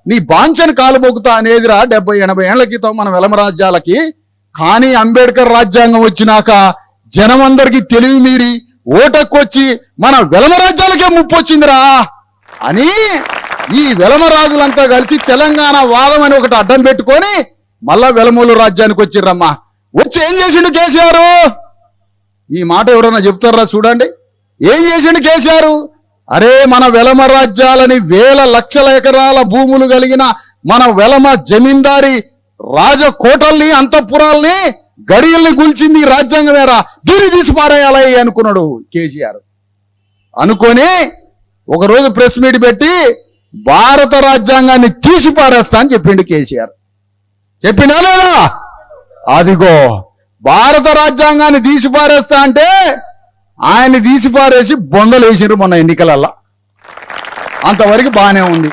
నీ బాంచని కాలుమోగుతా అనేదిరా 70-80 ఏళ్ల క్రితం మన వెలమ రాజ్యాలకి. కానీ అంబేద్కర్ రాజ్యాంగం వచ్చినాక జనం అందరికీ తెలివి మీరి ఓటక్కొచ్చి మన వెలమ రాజ్యాలకే ముప్పు వచ్చిందిరా అని ఈ వెలమ రాజులంతా కలిసి తెలంగాణ వాదం అని ఒకటి అడ్డం పెట్టుకొని మళ్ళా వెలమూలు రాజ్యానికి వచ్చిర్రమ్మా. వచ్చి ఏం చేసిండు కేసీఆర్? ఈ మాట ఎవరన్నా చెప్తారా? చూడండి ఏం చేసిండు కేసీఆర్. అరే మన వెలమ రాజ్యాలని 1000 లక్షల ఎకరాల భూములు కలిగిన మన వెలమ జమీందారి రాజకోటల్ని అంతఃపురాల్ని గడియల్ని గుల్చింది రాజ్యాంగమేరా, దీన్ని తీసి పారేయాలి అనుకున్నాడు కేసీఆర్. అనుకొని ఒకరోజు ప్రెస్ మీట్ పెట్టి భారత రాజ్యాంగాన్ని తీసి పారేస్తా అని చెప్పిండు కేసీఆర్. చెప్పిండా లేదా? అదిగో భారత రాజ్యాంగాన్ని తీసి పారేస్తా అంటే ఆయన్ని తీసి పారేసి బొందలు వేసిర్రు మొన్న ఎన్నికలల్లా. అంతవరకు బాగానే ఉంది.